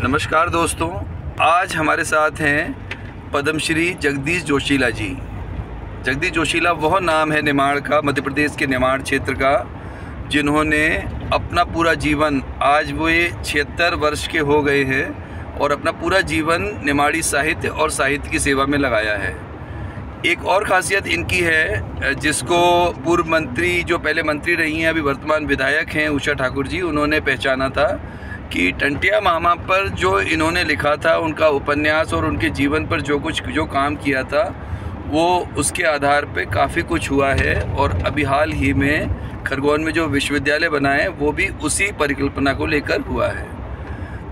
नमस्कार दोस्तों, आज हमारे साथ हैं पद्मश्री जगदीश जोशीला जी। जगदीश जोशीला वह नाम है निमाड़ का, मध्य प्रदेश के निमाड़ क्षेत्र का, जिन्होंने अपना पूरा जीवन, आज वो 76 वर्ष के हो गए हैं और अपना पूरा जीवन निमाड़ी साहित्य और साहित्य की सेवा में लगाया है। एक और ख़ासियत इनकी है, जिसको पूर्व मंत्री, जो पहले मंत्री रही हैं, अभी वर्तमान विधायक हैं, उषा ठाकुर जी, उन्होंने पहचाना था कि टंटिया मामा पर जो इन्होंने लिखा था, उनका उपन्यास और उनके जीवन पर जो काम किया था, वो उसके आधार पे काफ़ी कुछ हुआ है। और अभी हाल ही में खरगोन में जो विश्वविद्यालय बना है, वो भी उसी परिकल्पना को लेकर हुआ है।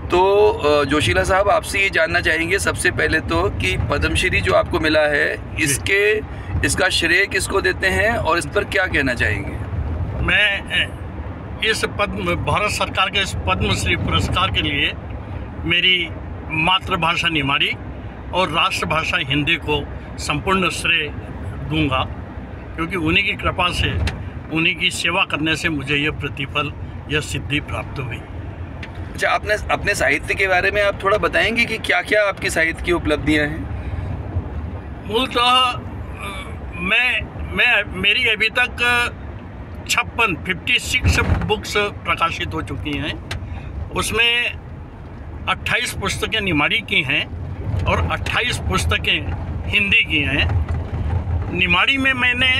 तो जोशीला साहब, आपसे ये जानना चाहेंगे सबसे पहले तो कि पद्मश्री जो आपको मिला है, इसका श्रेय किसको देते हैं और इस पर क्या कहना चाहेंगे? मैं इस भारत सरकार के इस पद्मश्री पुरस्कार के लिए मेरी मातृभाषा निमाड़ी और राष्ट्रभाषा हिंदी को संपूर्ण श्रेय दूंगा, क्योंकि उन्हीं की कृपा से, उन्हीं की सेवा करने से मुझे यह प्रतिफल, यह सिद्धि प्राप्त हुई। अच्छा, आपने अपने साहित्य के बारे में आप थोड़ा बताएंगे कि क्या क्या आपकी साहित्य की उपलब्धियां हैं? मूलतः मेरी अभी तक 56 बुक्स प्रकाशित हो चुकी हैं। उसमें 28 पुस्तकें निमाड़ी की हैं और 28 पुस्तकें हिंदी की हैं। निमाड़ी में मैंने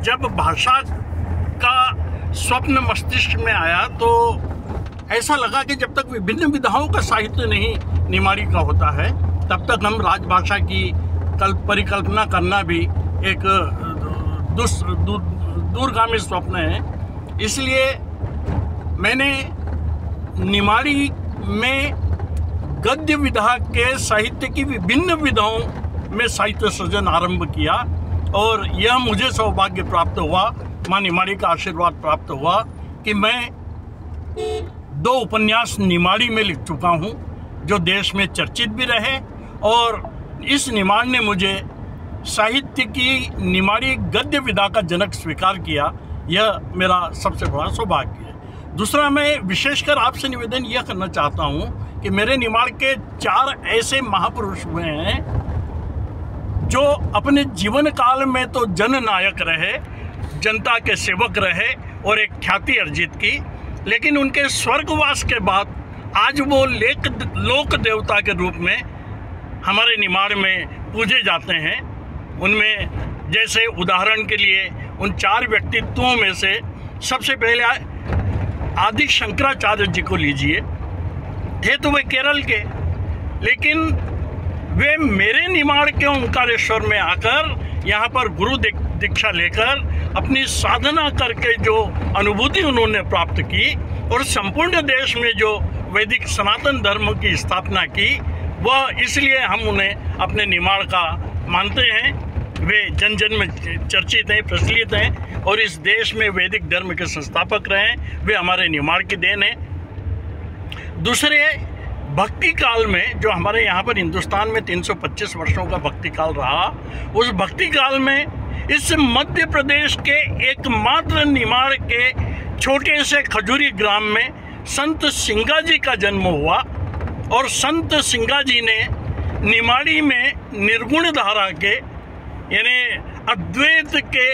जब भाषा का स्वप्न मस्तिष्क में आया तो ऐसा लगा कि जब तक विभिन्न विधाओं का साहित्य नहीं निमाड़ी का होता है, तब तक हम राजभाषा की परिकल्पना करना भी एक दूरगामी स्वप्न है। इसलिए मैंने निमाड़ी में गद्य विधा के साहित्य की विभिन्न विधाओं में साहित्य सृजन आरंभ किया और यह मुझे सौभाग्य प्राप्त हुआ, माँ निमाड़ी का आशीर्वाद प्राप्त हुआ कि मैं 2 उपन्यास निमाड़ी में लिख चुका हूँ, जो देश में चर्चित भी रहे, और इस निमाड़ ने मुझे साहित्य की निमाड़ी गद्य विधा का जनक स्वीकार किया। यह मेरा सबसे बड़ा सौभाग्य है। दूसरा, मैं विशेषकर आपसे निवेदन यह करना चाहता हूँ कि मेरे निमाड़ के 4 ऐसे महापुरुष हुए हैं जो अपने जीवन काल में तो जननायक रहे, जनता के सेवक रहे और एक ख्याति अर्जित की, लेकिन उनके स्वर्गवास के बाद आज वो लोक देवता के रूप में हमारे निमाड़ में पूजे जाते हैं। उनमें जैसे उदाहरण के लिए उन 4 व्यक्तित्वों में से सबसे पहले आदि शंकराचार्य जी को लीजिए। थे तो वे केरल के, लेकिन वे मेरे निमाड़ के ओंकारेश्वर में आकर यहाँ पर गुरु दीक्षा लेकर अपनी साधना करके जो अनुभूति उन्होंने प्राप्त की और संपूर्ण देश में जो वैदिक सनातन धर्म की स्थापना की, वह इसलिए हम उन्हें अपने निमाड़ का मानते हैं। वे जन जन में चर्चित हैं, प्रचलित हैं और इस देश में वैदिक धर्म के संस्थापक रहे। वे हमारे निमाड़ की देन है। दूसरे, भक्ति काल में, जो हमारे यहाँ पर हिंदुस्तान में 325 वर्षों का भक्ति काल रहा, उस भक्ति काल में इस मध्य प्रदेश के एकमात्र निमाड़ के छोटे से खजूरी ग्राम में संत सिंगा जी का जन्म हुआ और संत सिंगा जी ने निमाड़ी में निर्गुण धारा के, यानी अद्वैत के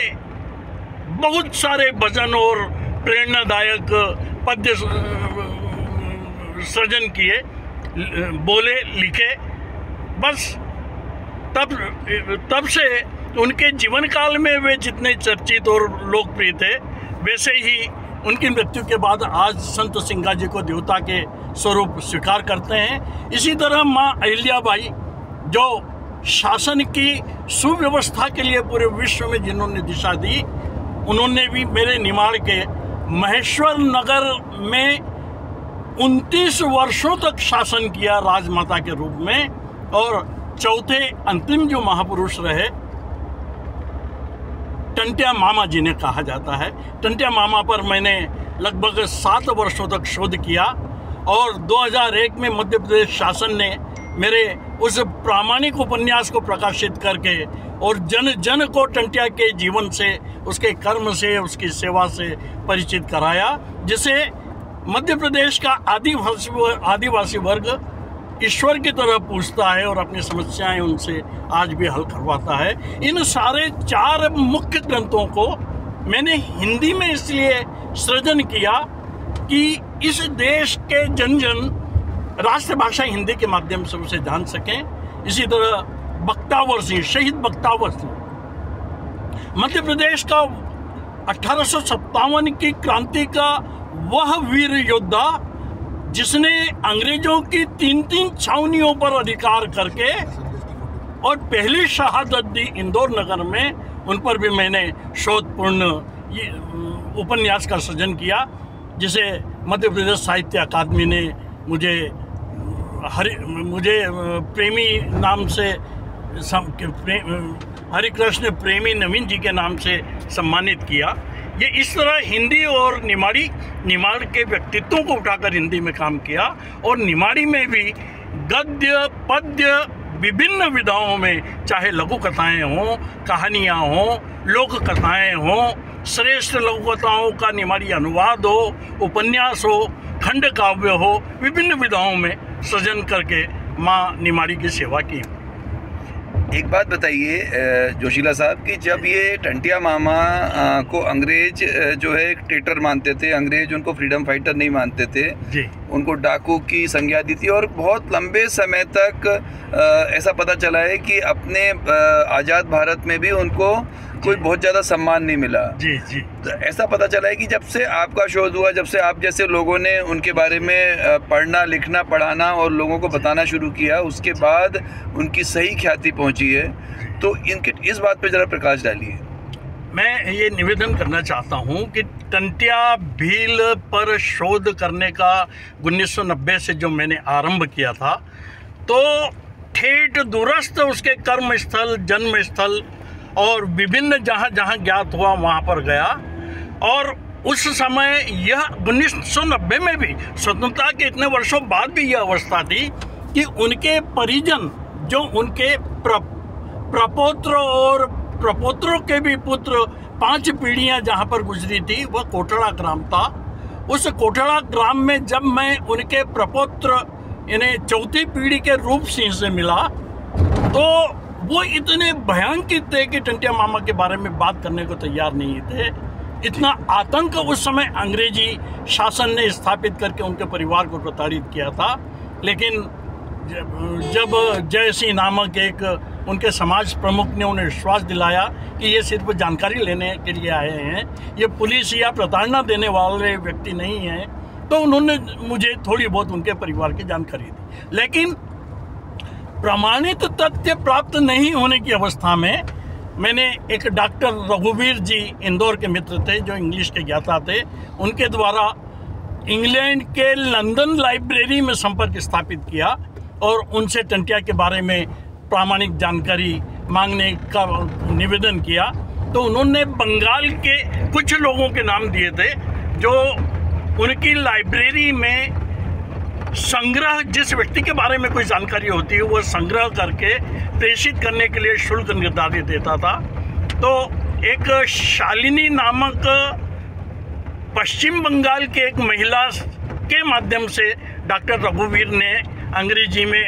बहुत सारे भजन और प्रेरणादायक पद्य सृजन किए, बोले, लिखे। बस तब से उनके जीवन काल में वे जितने चर्चित और लोकप्रिय थे, वैसे ही उनकी मृत्यु के बाद आज संत सिंगा जी को देवता के स्वरूप स्वीकार करते हैं। इसी तरह माँ अहिल्याबाई, जो शासन की सुव्यवस्था के लिए पूरे विश्व में जिन्होंने दिशा दी, उन्होंने भी मेरे निमाड़ के महेश्वर नगर में 29 वर्षों तक शासन किया राजमाता के रूप में। और चौथे अंतिम जो महापुरुष रहे, टंटिया मामा जी ने कहा जाता है। टंटिया मामा पर मैंने लगभग 7 वर्षों तक शोध किया और 2001 में मध्य प्रदेश शासन ने मेरे उस प्रामाणिक उपन्यास को प्रकाशित करके और जन जन को टंटिया के जीवन से, उसके कर्म से, उसकी सेवा से परिचित कराया, जिसे मध्य प्रदेश का आदिवासी वर्ग ईश्वर की तरह पूछता है और अपनी समस्याएं उनसे आज भी हल करवाता है। इन सारे 4 मुख्य ग्रंथों को मैंने हिंदी में इसलिए सृजन किया कि इस देश के जन जन राष्ट्रभाषा हिंदी के माध्यम से उसे जान सकें। इसी तरह बख्तावर सिंह, शहीद बख्तावर सिंह मध्य प्रदेश का 1857 की क्रांति का वह वीर योद्धा जिसने अंग्रेजों की 3 छावनियों पर अधिकार करके और पहली शहादत दी इंदौर नगर में, उन पर भी मैंने शोधपूर्ण उपन्यास का सृजन किया, जिसे मध्य प्रदेश साहित्य अकादमी ने मुझे प्रेमी नाम से हरिकृष्ण प्रेमी नवीन जी के नाम से सम्मानित किया। ये इस तरह हिंदी और निमाड़ के व्यक्तित्वों को उठाकर हिंदी में काम किया और निमाड़ी में भी गद्य पद्य विभिन्न विधाओं में, चाहे लघु कथाएँ हों, कहानियाँ हों, लोक कथाएँ हों, श्रेष्ठ लघु कथाओं का निमाड़ी अनुवाद हो, उपन्यास हो, खंड काव्य हो, विभिन्न विधाओं में सृजन करके माँ निमाड़ी की सेवा की। एक बात बताइए जोशीला साहब कि जब ये टंटिया मामा को अंग्रेज जो है एक ट्रेटर मानते थे, अंग्रेज उनको फ्रीडम फाइटर नहीं मानते थे जी, उनको डाकू की संज्ञा दी थी और बहुत लंबे समय तक ऐसा पता चला है कि अपने आज़ाद भारत में भी उनको कोई बहुत ज़्यादा सम्मान नहीं मिला। जी जी। तो ऐसा पता चला है कि जब से आपका शोध हुआ, जब से आप जैसे लोगों ने उनके बारे में पढ़ना, लिखना, पढ़ाना और लोगों को बताना शुरू किया, उसके बाद उनकी सही ख्याति पहुंची है। तो इनके इस बात पे ज़रा प्रकाश डालिए। मैं ये निवेदन करना चाहता हूँ कि टंटिया भील पर शोध करने का 1990 से जो मैंने आरंभ किया था, तो ठेठ दूरस्थ उसके कर्मस्थल, जन्मस्थल और विभिन्न जहाँ जहाँ ज्ञात हुआ वहाँ पर गया। और उस समय यह 1990 में भी, स्वतंत्रता के इतने वर्षों बाद भी यह अवस्था थी कि उनके परिजन, जो उनके प्रपोत्र और प्रपोत्रों के भी पुत्र, 5 पीढ़ियाँ जहाँ पर गुजरी थी, वह कोटड़ा ग्राम था। उस कोटड़ा ग्राम में जब मैं उनके प्रपोत्र यानी 4थी पीढ़ी के रूप सिंह से मिला, तो वो इतने भयंकर थे कि टंटिया मामा के बारे में बात करने को तैयार नहीं थे। इतना आतंक उस समय अंग्रेजी शासन ने स्थापित करके उनके परिवार को प्रताड़ित किया था। लेकिन जब जय सिंह नामक एक उनके समाज प्रमुख ने उन्हें विश्वास दिलाया कि ये सिर्फ जानकारी लेने के लिए आए हैं, ये पुलिस या प्रताड़ना देने वाले व्यक्ति नहीं हैं, तो उन्होंने मुझे थोड़ी बहुत उनके परिवार की जानकारी दी। लेकिन प्रमाणित तथ्य प्राप्त नहीं होने की अवस्था में मैंने एक डॉक्टर रघुवीर जी, इंदौर के मित्र थे, जो इंग्लिश के ज्ञाता थे, उनके द्वारा इंग्लैंड के लंदन लाइब्रेरी में संपर्क स्थापित किया और उनसे टंटिया के बारे में प्रामाणिक जानकारी मांगने का निवेदन किया। तो उन्होंने बंगाल के कुछ लोगों के नाम दिए थे जो उनकी लाइब्रेरी में संग्रह, जिस व्यक्ति के बारे में कोई जानकारी होती है वो संग्रह करके प्रेषित करने के लिए शुल्क निर्धारित देता था। तो एक शालिनी नामक पश्चिम बंगाल के एक महिला के माध्यम से डॉक्टर रघुवीर ने अंग्रेजी में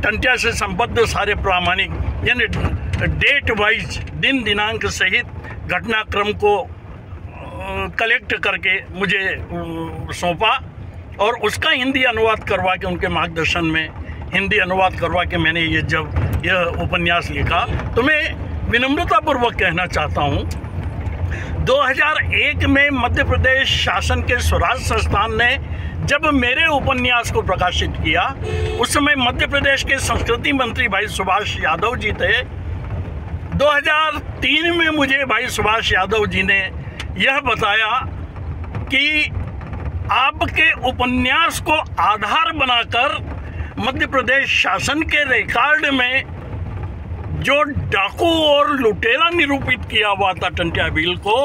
टंटिया से संबद्ध सारे प्रामाणिक यानी डेट वाइज, दिन दिनांक सहित घटनाक्रम को कलेक्ट करके मुझे सौंपा और उसका हिंदी अनुवाद करवा के, उनके मार्गदर्शन में हिंदी अनुवाद करवा के मैंने यह उपन्यास लिखा। तो मैं विनम्रतापूर्वक कहना चाहता हूँ, 2001 में मध्य प्रदेश शासन के स्वराज संस्थान ने जब मेरे उपन्यास को प्रकाशित किया, उस समय मध्य प्रदेश के संस्कृति मंत्री भाई सुभाष यादव जी थे। 2003 में मुझे भाई सुभाष यादव जी ने यह बताया कि आपके उपन्यास को आधार बनाकर मध्य प्रदेश शासन के रिकॉर्ड में जो डाकू और लुटेरा निरूपित किया हुआ था टंटिया भील को,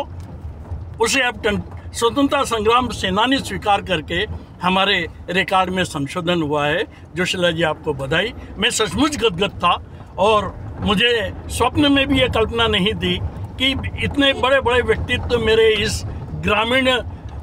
उसे अब स्वतंत्रता संग्राम सेनानी स्वीकार करके हमारे रिकॉर्ड में संशोधन हुआ है। जोशीला जी, आपको बधाई। मैं सचमुच गदगद था और मुझे स्वप्न में भी ये कल्पना नहीं थी कि इतने बड़े बड़े व्यक्तित्व मेरे इस ग्रामीण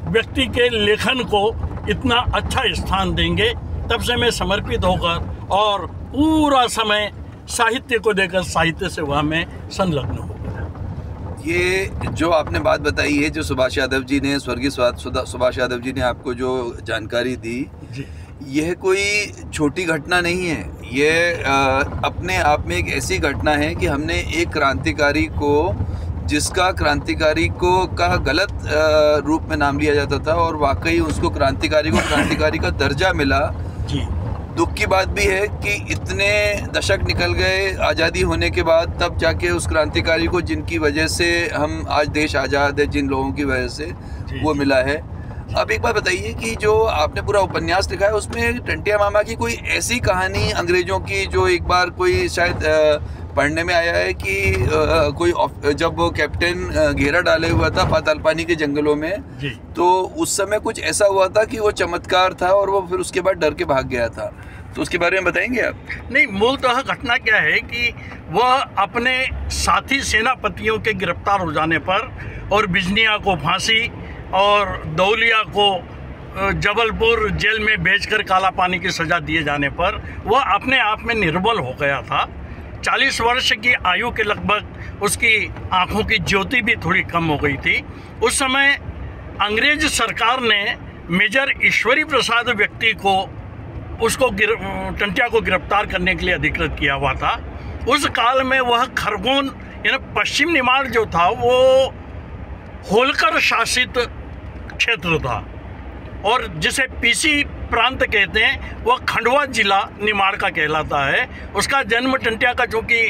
व्यक्ति के लेखन को इतना अच्छा स्थान देंगे, तब से मैं समर्पित होकर और पूरा समय साहित्य को देकर साहित्य सेवा में संलग्न हो गया। ये जो आपने बात बताई है, जो सुभाष यादव जी ने, स्वर्गीय सुभाष यादव जी ने आपको जो जानकारी दी जी, यह कोई छोटी घटना नहीं है। ये अपने आप में एक ऐसी घटना है कि हमने एक क्रांतिकारी को, जिसका क्रांतिकारी को का गलत रूप में नाम लिया जाता था और वाकई उसको क्रांतिकारी का दर्जा मिला। जी, दुख की बात भी है कि इतने दशक निकल गए आज़ादी होने के बाद, तब जाके उस क्रांतिकारी को, जिनकी वजह से हम आज देश आज़ाद है, जिन लोगों की वजह से वो मिला है। अब एक बात बताइए कि जो आपने पूरा उपन्यास लिखा है, उसमें टंटिया मामा की कोई ऐसी कहानी अंग्रेज़ों की जो एक बार कोई शायद पढ़ने में आया है कि कोई जब वो कैप्टन घेरा डाले हुआ था पाताल पानी के जंगलों में, तो उस समय कुछ ऐसा हुआ था कि वो चमत्कार था और वो फिर उसके बाद डर के भाग गया था, तो उसके बारे में बताएंगे आप? नहीं, मूलतः घटना क्या है कि वह अपने साथी सेनापतियों के गिरफ्तार हो जाने पर और बिजनिया को फांसी और दौलिया को जबलपुर जेल में भेजकर काला पानी की सज़ा दिए जाने पर वह अपने आप में निर्बल हो गया था। 40 वर्ष की आयु के लगभग उसकी आंखों की ज्योति भी थोड़ी कम हो गई थी। उस समय अंग्रेज सरकार ने मेजर ईश्वरी प्रसाद व्यक्ति को, उसको टंटिया को गिरफ्तार करने के लिए अधिकृत किया हुआ था। उस काल में वह खरगोन यानी पश्चिम निमाड़ जो था वो होलकर शासित क्षेत्र था और जिसे पीसी प्रांत कहते हैं, वह खंडवा जिला निमाड़ का कहलाता है। उसका जन्म टंटिया का, चूँकि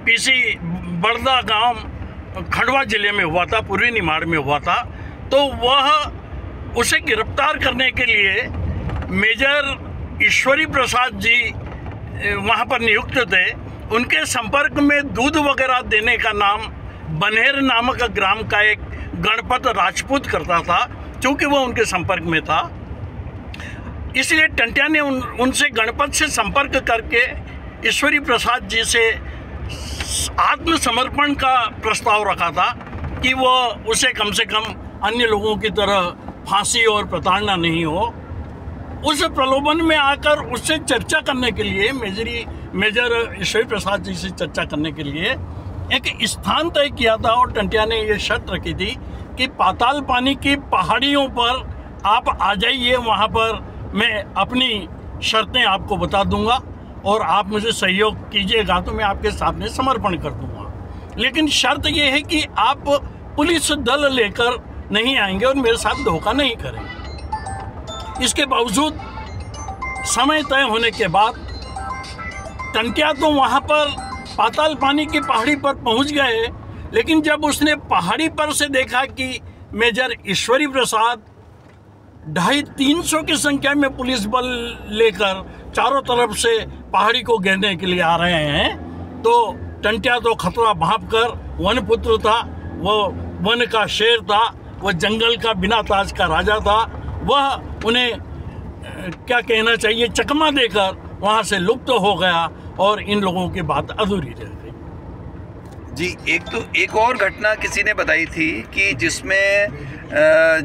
पीसी बड़दा गांव खंडवा जिले में हुआ था, पूर्वी निमाड़ में हुआ था, तो वह उसे गिरफ्तार करने के लिए मेजर ईश्वरी प्रसाद जी वहाँ पर नियुक्त थे। उनके संपर्क में दूध वगैरह देने का नाम बनेर नामक ग्राम का एक गणपत राजपूत करता था। क्योंकि वो उनके संपर्क में था, इसलिए टंटिया ने उनसे गणपत से संपर्क करके ईश्वरी प्रसाद जी से आत्मसमर्पण का प्रस्ताव रखा था कि वो उसे कम से कम अन्य लोगों की तरह फांसी और प्रताड़ना नहीं हो। उस प्रलोभन में आकर उससे चर्चा करने के लिए, मेजर ईश्वरी प्रसाद जी से चर्चा करने के लिए एक स्थान तय किया था और टंटिया ने ये शर्त रखी थी कि पाताल पानी की पहाड़ियों पर आप आ जाइए, वहाँ पर मैं अपनी शर्तें आपको बता दूंगा और आप मुझे सहयोग कीजिएगा तो मैं आपके सामने समर्पण कर दूंगा। लेकिन शर्त ये है कि आप पुलिस दल लेकर नहीं आएंगे और मेरे साथ धोखा नहीं करेंगे। इसके बावजूद समय तय होने के बाद टंटिया तो वहाँ पर पाताल पानी की पहाड़ी पर पहुँच गए, लेकिन जब उसने पहाड़ी पर से देखा कि मेजर ईश्वरी प्रसाद 250-300 की संख्या में पुलिस बल लेकर चारों तरफ से पहाड़ी को घेरने के लिए आ रहे हैं, तो टंटिया तो खतरा भांप कर, वनपुत्र था, वो वन का शेर था, वो जंगल का बिना ताज का राजा था, वह उन्हें क्या कहना चाहिए चकमा देकर वहाँ से लुप्त हो गया और इन लोगों की बात अधूरी रह गई। जी, एक और घटना किसी ने बताई थी कि जिसमें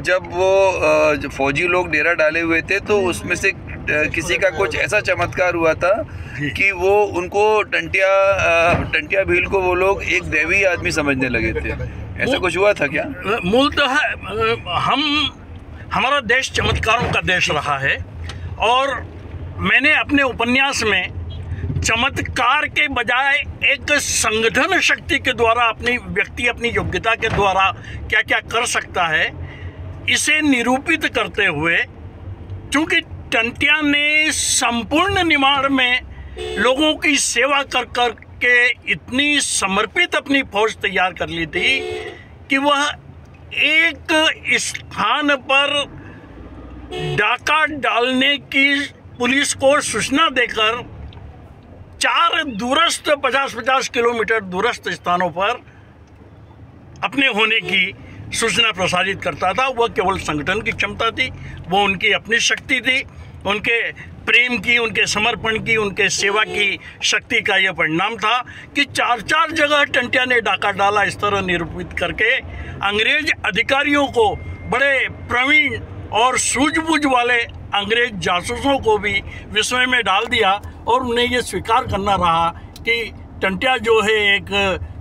जब वो फौजी लोग डेरा डाले हुए थे तो उसमें से किसी का कुछ ऐसा चमत्कार हुआ था कि वो उनको टंटिया भील को वो लोग एक दैवी आदमी समझने लगे थे। ऐसा कुछ हुआ था क्या? मूलतः हमारा देश चमत्कारों का देश रहा है और मैंने अपने उपन्यास में चमत्कार के बजाय एक संगठन शक्ति के द्वारा व्यक्ति अपनी योग्यता के द्वारा क्या क्या कर सकता है, इसे निरूपित करते हुए, क्योंकि टंटिया ने संपूर्ण निमाड़ में लोगों की सेवा कर कर के इतनी समर्पित अपनी फौज तैयार कर ली थी कि वह एक स्थान पर डाका डालने की पुलिस को सूचना देकर 4 दूरस्थ 50-50 किलोमीटर दूरस्थ स्थानों पर अपने होने की सूचना प्रसारित करता था। वह केवल संगठन की क्षमता थी, वो उनकी अपनी शक्ति थी, उनके प्रेम की, उनके समर्पण की, उनके सेवा की शक्ति का यह परिणाम था कि 4-4 जगह टंटिया ने डाका डाला। इस तरह निरूपित करके अंग्रेज अधिकारियों को, बड़े प्रवीण और सूझबूझ वाले अंग्रेज जासूसों को भी विस्मय में डाल दिया और उन्हें ये स्वीकार करना रहा कि टंट्या जो है एक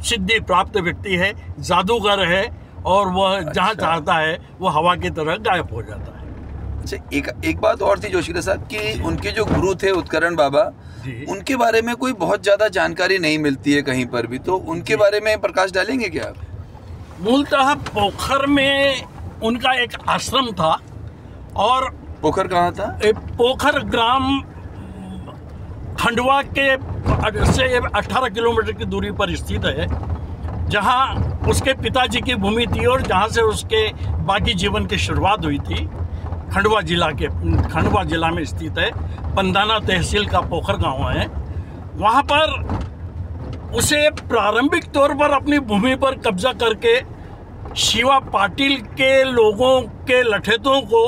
सिद्धि प्राप्त व्यक्ति है, जादूगर है और वह जहाँ चाहता है वो हवा की तरह गायब हो जाता है। अच्छा, एक बात और थी जोशीला साहब कि उनके जो गुरु थे उत्करण बाबा, उनके बारे में कोई बहुत ज़्यादा जानकारी नहीं मिलती है कहीं पर भी, तो उनके बारे में प्रकाश डालेंगे क्या आप? मूलतः पोखर में उनका एक आश्रम था। और पोखर कहाँ था? पोखर ग्राम खंडवा के से 18 किलोमीटर की दूरी पर स्थित है, जहाँ उसके पिताजी की भूमि थी और जहाँ से उसके बाकी जीवन की शुरुआत हुई थी। खंडवा जिला में स्थित है। पंदाना तहसील का पोखर गांव है। वहाँ पर उसे प्रारंभिक तौर पर अपनी भूमि पर कब्जा करके शिवा पाटिल के लोगों के लठेतों को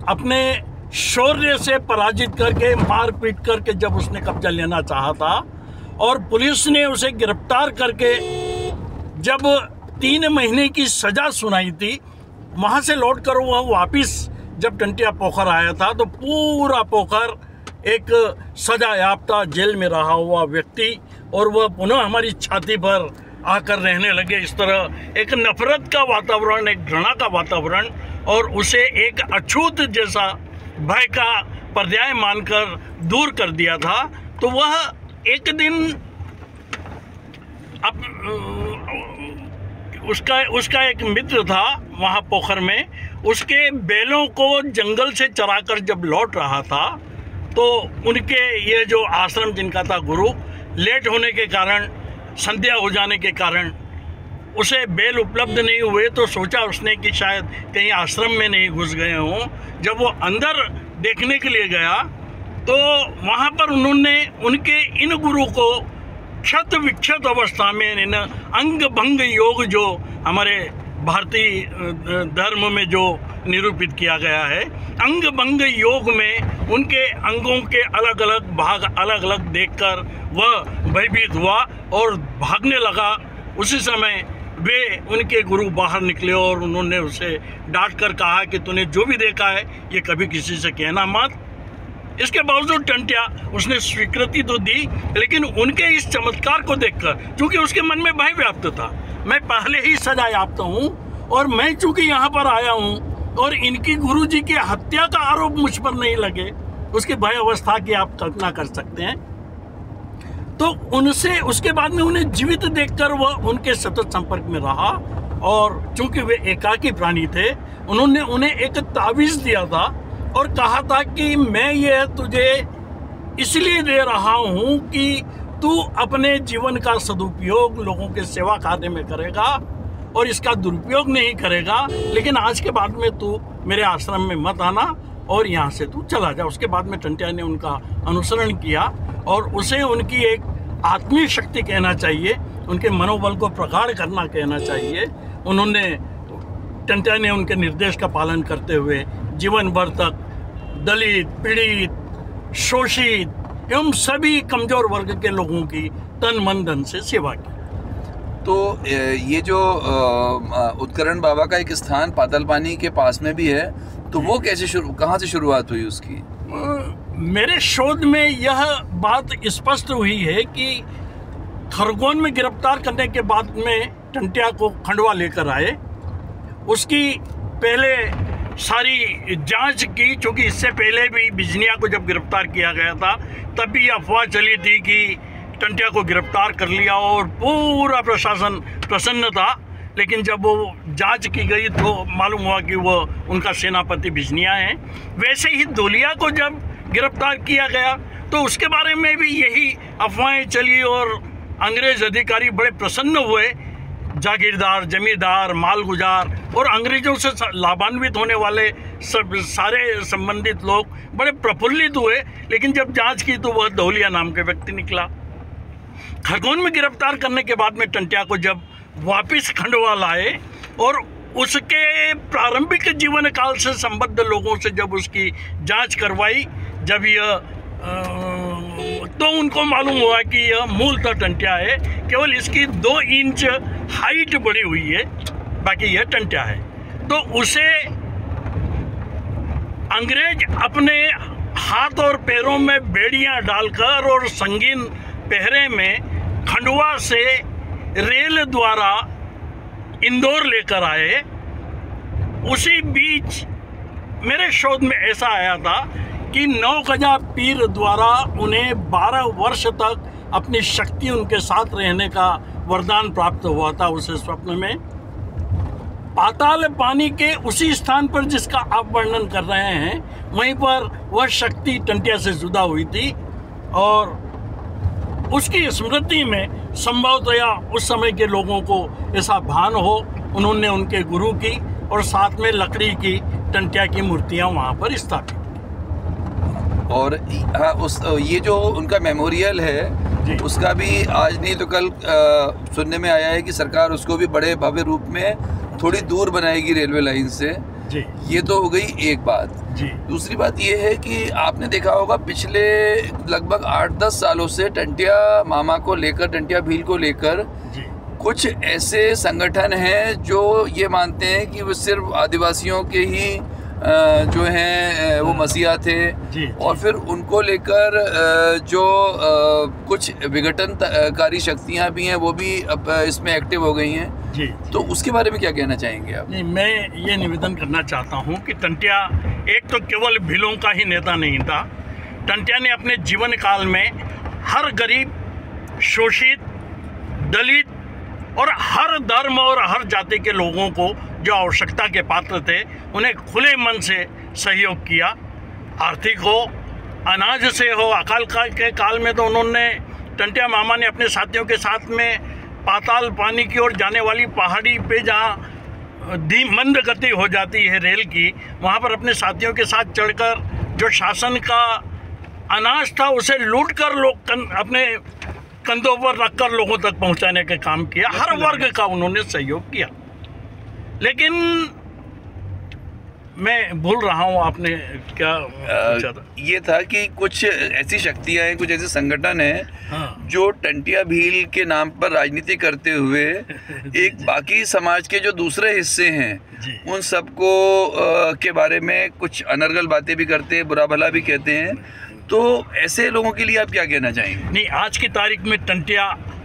अपने शौर्य से पराजित करके मार पीट करके जब उसने कब्जा लेना चाहा था और पुलिस ने उसे गिरफ्तार करके जब 3 महीने की सजा सुनाई थी, वहाँ से लौटकर वह वापिस जब टंट्या पोखर आया था तो पूरा पोखर एक सजा याफ्ता जेल में रहा हुआ व्यक्ति और वह पुनः हमारी छाती पर आकर रहने लगे। इस तरह एक नफरत का वातावरण, एक घृणा का वातावरण और उसे एक अछूत जैसा भय का पर्याय मानकर दूर कर दिया था। तो वह एक दिन अब उसका एक मित्र था वहाँ पोखर में, उसके बैलों को जंगल से चराकर जब लौट रहा था तो उनके ये जो आश्रम जिनका था गुरु, लेट होने के कारण, संध्या हो जाने के कारण उसे बैल उपलब्ध नहीं हुए तो सोचा उसने कि शायद कहीं आश्रम में नहीं घुस गए हों। जब वो अंदर देखने के लिए गया तो वहाँ पर उन्होंने उनके इन गुरु को क्षत विक्षत अवस्था में इन अंग भंग योग जो हमारे भारतीय धर्म में जो निरूपित किया गया है, अंग भंग योग में उनके अंगों के अलग अलग भाग अलग अलग देखकर वह भयभीत हुआ और भागने लगा। उसी समय वे उनके गुरु बाहर निकले और उन्होंने उसे डांट कर कहा कि तूने जो भी देखा है ये कभी किसी से कहना मत। इसके बावजूद टंट्या उसने स्वीकृति तो दी, लेकिन उनके इस चमत्कार को देखकर, चूंकि उसके मन में भय व्याप्त था, मैं पहले ही सजा याफ्ता हूँ और मैं चूंकि यहाँ पर आया हूँ और इनकी गुरुजी की हत्या का आरोप मुझ पर नहीं लगे, उसकी भय अवस्था की आप कल्पना कर सकते हैं। तो उनसे उसके बाद में उन्हें जीवित देखकर वह उनके सतत संपर्क में रहा और चूंकि वे एकाकी प्राणी थे, उन्होंने उन्हें एक तावीज़ दिया था और कहा था कि मैं ये तुझे इसलिए दे रहा हूँ कि तू अपने जीवन का सदुपयोग लोगों के सेवा कार्य में करेगा और इसका दुरुपयोग नहीं करेगा, लेकिन आज के बाद में तू मेरे आश्रम में मत आना और यहाँ से तू चला जा। उसके बाद में टंट्या ने उनका अनुसरण किया और उसे उनकी एक आत्मीय शक्ति कहना चाहिए, उनके मनोबल को प्रगाढ़ करना कहना चाहिए। उन्होंने टंट्या ने उनके निर्देश का पालन करते हुए जीवन भर तक दलित, पीड़ित, शोषित एवं सभी कमजोर वर्ग के लोगों की तन मन धन से सेवा की। तो ये जो उत्करण बाबा का एक स्थान पातालपानी के पास में भी है, तो वो कैसे कहाँ से शुरुआत हुई उसकी? मेरे शोध में यह बात स्पष्ट हुई है कि खरगोन में गिरफ्तार करने के बाद में टंट्या को खंडवा लेकर आए। उसकी पहले सारी जांच की, क्योंकि इससे पहले भी बिजनिया को जब गिरफ्तार किया गया था तब भी अफवाह चली थी कि टंट्या को गिरफ्तार कर लिया और पूरा प्रशासन प्रसन्न था। लेकिन जब वो जांच की गई तो मालूम हुआ कि वो उनका सेनापति बिजनिया है। वैसे ही धोलिया को जब गिरफ्तार किया गया तो उसके बारे में भी यही अफवाहें चली और अंग्रेज अधिकारी बड़े प्रसन्न हुए। जागीरदार, जमींदार, मालगुजार और अंग्रेजों से लाभान्वित होने वाले सारे संबंधित लोग बड़े प्रफुल्लित हुए। लेकिन जब जांच की तो वह धोलिया नाम के व्यक्ति निकला। खरगोन में गिरफ्तार करने के बाद में टंट्या को जब वापिस खंडवा लाए और उसके प्रारंभिक जीवन काल से संबद्ध लोगों से जब उसकी जांच करवाई, जब यह तो उनको मालूम हुआ कि यह मूलतः टंट्या है, केवल इसकी 2 इंच हाइट बढ़ी हुई है, बाकी यह टंट्या है। तो उसे अंग्रेज अपने हाथ और पैरों में बेड़ियां डालकर और संगीन पहरे में खंडवा से रेल द्वारा इंदौर लेकर आए। उसी बीच मेरे शोध में ऐसा आया था कि नौकजा पीर द्वारा उन्हें 12 वर्ष तक अपनी शक्ति उनके साथ रहने का वरदान प्राप्त हुआ था उस स्वप्न में। पाताल पानी के उसी स्थान पर जिसका आप वर्णन कर रहे हैं, वहीं पर वह शक्ति टंटिया से जुदा हुई थी और उसकी स्मृति में संभवतया उस समय के लोगों को ऐसा भान हो, उन्होंने उनके गुरु की और साथ में लकड़ी की टंटिया की मूर्तियां वहां पर स्थापित। और हाँ, ये जो उनका मेमोरियल है उसका भी आज नहीं तो कल सुनने में आया है कि सरकार उसको भी बड़े भव्य रूप में थोड़ी दूर बनाएगी रेलवे लाइन से जी। ये तो हो गई एक बात जी। दूसरी बात ये है कि आपने देखा होगा पिछले लगभग 8-10 सालों से टंटिया मामा को लेकर, टंटिया भील को लेकर कुछ ऐसे संगठन हैं जो ये मानते हैं कि वो सिर्फ आदिवासियों के ही जो हैं वो मसीहा थे जी। और फिर उनको लेकर जो कुछ विघटनकारी शक्तियां भी हैं वो भी अब इसमें एक्टिव हो गई हैं जी। तो उसके बारे में क्या कहना चाहेंगे आप? नहीं, मैं ये निवेदन करना चाहता हूँ कि टंटिया एक तो केवल भीलों का ही नेता नहीं था। टंटिया ने अपने जीवन काल में हर गरीब, शोषित, दलित और हर धर्म और हर जाति के लोगों को जो आवश्यकता के पात्र थे उन्हें खुले मन से सहयोग किया। आर्थिक हो, अनाज से हो, अकाल के काल में तो उन्होंने, टंटिया मामा ने अपने साथियों के साथ में पाताल पानी की ओर जाने वाली पहाड़ी पे जहाँ मंद गति हो जाती है रेल की, वहाँ पर अपने साथियों के साथ चढ़कर जो शासन का अनाज था उसे लूट कर लोग अपने कंधों पर रखकर लोगों तक पहुँचाने का काम किया। हर वर्ग का उन्होंने सहयोग किया। लेकिन मैं भूल रहा हूँ आपने क्या पूछा था? ये था कि कुछ ऐसी शक्तियां हैं, कुछ ऐसे संगठन हैं हाँ। जो टंटिया भील के नाम पर राजनीति करते हुए एक बाकी समाज के जो दूसरे हिस्से हैं उन सबको के बारे में कुछ अनर्गल बातें भी करते हैं, बुरा भला भी कहते हैं। तो ऐसे लोगों के लिए आप क्या कहना चाहेंगे? नहीं, आज की तारीख में टंटिया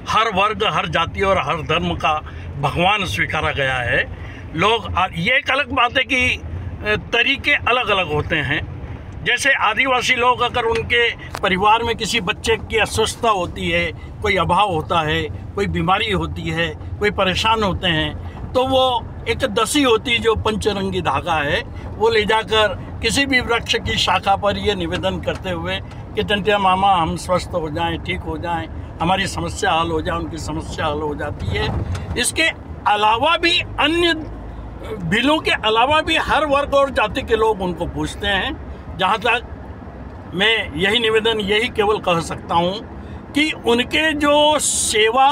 हर वर्ग, हर जाति और हर धर्म का भगवान स्वीकारा गया है। लोग, ये एक अलग बात है कि तरीके अलग अलग होते हैं। जैसे आदिवासी लोग, अगर उनके परिवार में किसी बच्चे की अस्वस्थता होती है, कोई अभाव होता है, कोई बीमारी होती है, कोई परेशान होते हैं, तो वो एक दसी होती जो पंचरंगी धागा है वो ले जाकर किसी भी वृक्ष की शाखा पर ये निवेदन करते हुए कि टंटिया मामा हम स्वस्थ हो जाएं, ठीक हो जाएं, हमारी समस्या हल हो जाए, उनकी समस्या हल हो जाती है। इसके अलावा भी अन्य भीलों के अलावा भी हर वर्ग और जाति के लोग उनको पूछते हैं। जहाँ तक मैं यही निवेदन, यही केवल कह सकता हूँ कि उनके जो सेवा,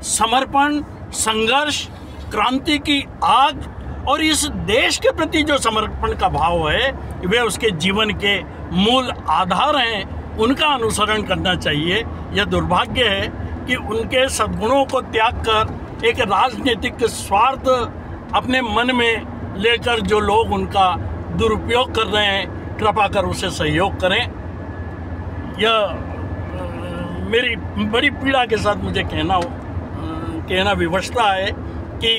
समर्पण, संघर्ष, क्रांति की आग और इस देश के प्रति जो समर्पण का भाव है वे उसके जीवन के मूल आधार हैं। उनका अनुसरण करना चाहिए। यह दुर्भाग्य है कि उनके सद्गुणों को त्याग कर एक राजनीतिक स्वार्थ अपने मन में लेकर जो लोग उनका दुरुपयोग कर रहे हैं, कृपा कर उसे सहयोग करें। यह मेरी बड़ी पीड़ा के साथ मुझे कहना विवशता है कि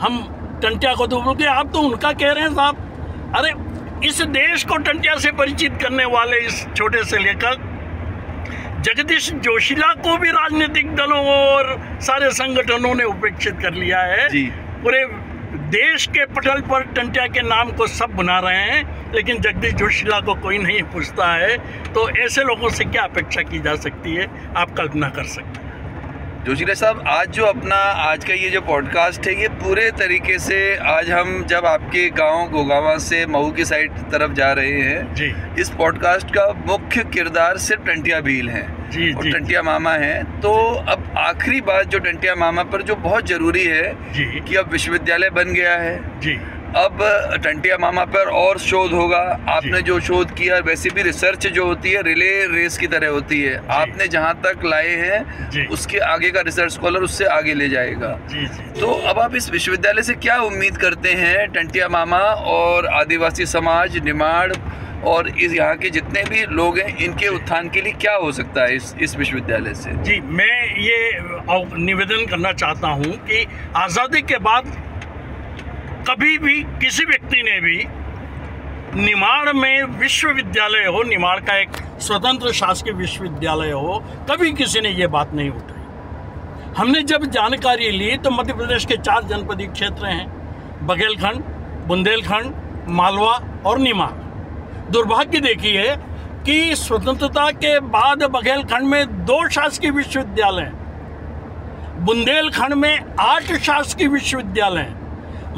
हम टंटिया को तो बोलते, आप तो उनका कह रहे हैं साहब। अरे इस देश को टंटिया से परिचित करने वाले इस छोटे से लेखक जगदीश जोशीला को भी राजनीतिक दलों और सारे संगठनों ने उपेक्षित कर लिया है। पूरे देश के पटल पर टंटिया के नाम को सब बुला रहे हैं, लेकिन जगदीश जोशीला को कोई नहीं पूछता है। तो ऐसे लोगों से क्या अपेक्षा की जा सकती है, आप कल्पना कर सकते हैं। जोशीला साहब, आज जो अपना आज का ये जो पॉडकास्ट है, ये पूरे तरीके से आज हम जब आपके गांव गोगावा से मऊ की साइड तरफ जा रहे हैं जी, इस पॉडकास्ट का मुख्य किरदार सिर्फ टंटिया भील हैं जी, और जी, टंटिया मामा हैं। तो अब आखिरी बात जो टंटिया मामा पर जो बहुत ज़रूरी है जी, कि अब विश्वविद्यालय बन गया है जी, अब टंटिया मामा पर और शोध होगा। आपने जो शोध किया, वैसे भी रिसर्च जो होती है रिले रेस की तरह होती है। आपने जहाँ तक लाए हैं उसके आगे का रिसर्च स्कॉलर उससे आगे ले जाएगा। जी, जी। तो अब आप इस विश्वविद्यालय से क्या उम्मीद करते हैं? टंटिया मामा और आदिवासी समाज, निमाड़ और इस यहाँ के जितने भी लोग हैं इनके उत्थान के लिए क्या हो सकता है इस विश्वविद्यालय से? जी, मैं ये निवेदन करना चाहता हूँ कि आज़ादी के बाद कभी भी किसी व्यक्ति ने भी निमाड़ में विश्वविद्यालय हो, निमाड़ का एक स्वतंत्र शासकीय विश्वविद्यालय हो, कभी किसी ने ये बात नहीं उठाई। हमने जब जानकारी ली तो मध्य प्रदेश के 4 जनपदीय क्षेत्र हैं, बघेलखंड, बुंदेलखंड, मालवा और निमाड़। दुर्भाग्य देखिए कि स्वतंत्रता के बाद बघेलखंड में 2 शासकीय विश्वविद्यालय हैं, बुंदेलखंड में 8 शासकीय विश्वविद्यालय हैं,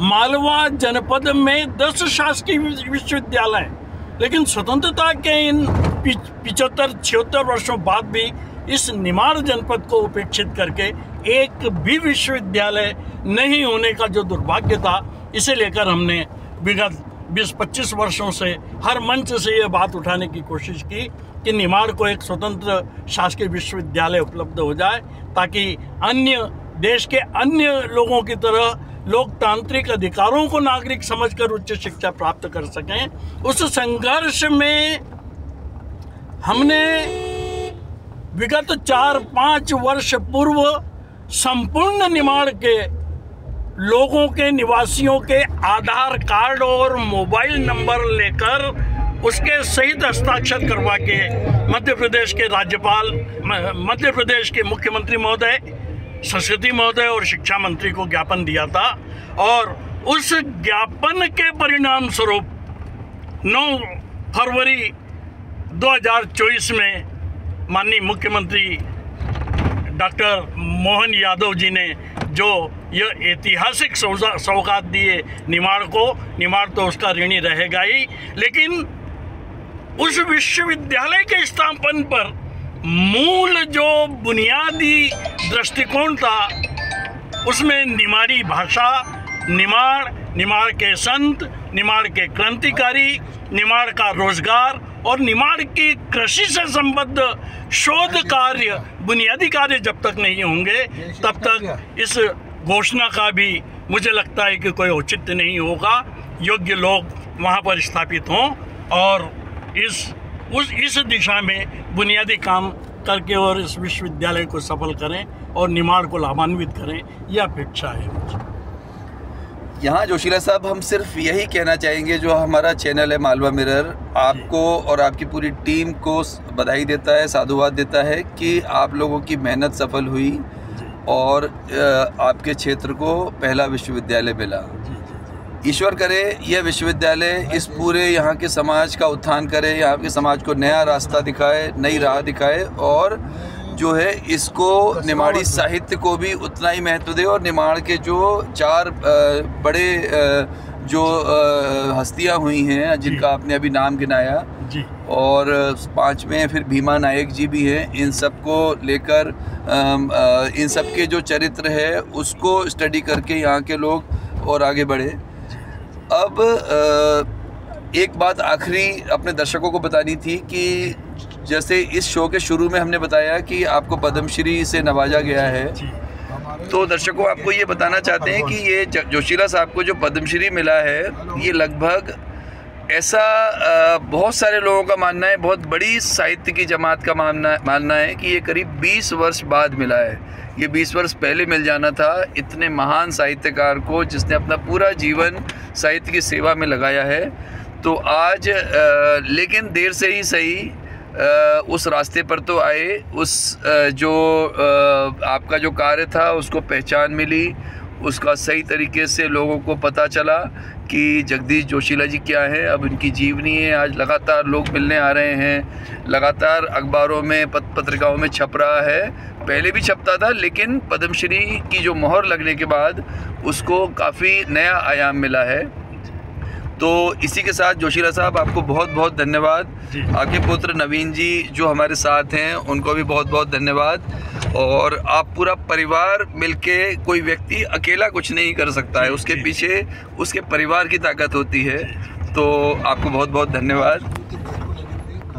मालवा जनपद में 10 शासकीय विश्वविद्यालय हैं। लेकिन स्वतंत्रता के इन 75-76 वर्षों बाद भी इस निमाड़ जनपद को उपेक्षित करके एक भी विश्वविद्यालय नहीं होने का जो दुर्भाग्य था, इसे लेकर हमने विगत 20-25 वर्षों से हर मंच से ये बात उठाने की कोशिश की कि निमाड़ को एक स्वतंत्र शासकीय विश्वविद्यालय उपलब्ध हो जाए, ताकि अन्य देश के अन्य लोगों की तरह लोकतांत्रिक अधिकारों को नागरिक समझकर उच्च शिक्षा प्राप्त कर सकें। उस संघर्ष में हमने विगत 4-5 वर्ष पूर्व संपूर्ण निमाड़ के लोगों के, निवासियों के आधार कार्ड और मोबाइल नंबर लेकर उसके सहित हस्ताक्षर करवा के मध्य प्रदेश के राज्यपाल, मध्य प्रदेश के मुख्यमंत्री महोदय, संस्कृति महोदय और शिक्षा मंत्री को ज्ञापन दिया था। और उस ज्ञापन के परिणाम स्वरूप 9 फरवरी 2024 में माननीय मुख्यमंत्री डॉक्टर मोहन यादव जी ने जो यह ऐतिहासिक सौगात दिए निमाड़ को, निमाड़ तो उसका ऋणी रहेगा ही, लेकिन उस विश्वविद्यालय के स्थापन पर मूल जो बुनियादी दृष्टिकोण था उसमें निमाड़ी भाषा, निमाड़ के संत, निमाड़ के क्रांतिकारी, निमाड़ का रोजगार और निमाड़ की कृषि से संबद्ध शोध कार्य, बुनियादी कार्य जब तक नहीं होंगे तब तक इस घोषणा का भी मुझे लगता है कि कोई औचित्य नहीं होगा। योग्य लोग वहाँ पर स्थापित हों और इस दिशा में बुनियादी काम करके और इस विश्वविद्यालय को सफल करें और निमाड़ को लाभान्वित करें, यह अपेक्षा है मुझे। यहाँ जोशीला साहब, हम सिर्फ यही कहना चाहेंगे, जो हमारा चैनल है मालवा मिरर आपको और आपकी पूरी टीम को बधाई देता है, साधुवाद देता है कि आप लोगों की मेहनत सफल हुई और आपके क्षेत्र को पहला विश्वविद्यालय मिला। ईश्वर करे यह विश्वविद्यालय इस पूरे यहाँ के समाज का उत्थान करे, यहाँ के समाज को नया रास्ता दिखाए, नई राह दिखाए और जो है इसको निमाड़ी साहित्य को भी उतना ही महत्व दे। और निमाड़ के जो 4 बड़े जो हस्तियां हुई हैं जिनका आपने अभी नाम गिनाया जी, और 5 में फिर भीमा नायक जी भी हैं, इन सब को लेकर इन सब के जो चरित्र है उसको स्टडी करके यहाँ के लोग और आगे बढ़े। अब एक बात आखिरी अपने दर्शकों को बतानी थी कि जैसे इस शो के शुरू में हमने बताया कि आपको पद्मश्री से नवाजा गया है, तो दर्शकों आपको ये बताना चाहते हैं कि ये जोशीला साहब को जो पद्मश्री मिला है, ये लगभग ऐसा बहुत सारे लोगों का मानना है, बहुत बड़ी साहित्य की जमात का मानना है कि ये करीब 20 वर्ष बाद मिला है। ये 20 वर्ष पहले मिल जाना था इतने महान साहित्यकार को जिसने अपना पूरा जीवन साहित्य की सेवा में लगाया है। तो आज लेकिन देर से ही सही उस रास्ते पर तो आए, उस जो आपका जो कार्य था उसको पहचान मिली, उसका सही तरीके से लोगों को पता चला कि जगदीश जोशीला जी क्या है। अब इनकी जीवनी है, आज लगातार लोग मिलने आ रहे हैं, लगातार अखबारों में पत्रिकाओं में छप रहा है, पहले भी छपता था लेकिन पद्मश्री की जो मोहर लगने के बाद उसको काफ़ी नया आयाम मिला है। तो इसी के साथ जोशीला साहब आपको बहुत बहुत धन्यवाद। आपके पुत्र नवीन जी जो हमारे साथ हैं उनको भी बहुत बहुत धन्यवाद। और आप पूरा परिवार मिलके, कोई व्यक्ति अकेला कुछ नहीं कर सकता है, उसके पीछे उसके परिवार की ताकत होती है। तो आपको बहुत बहुत धन्यवाद।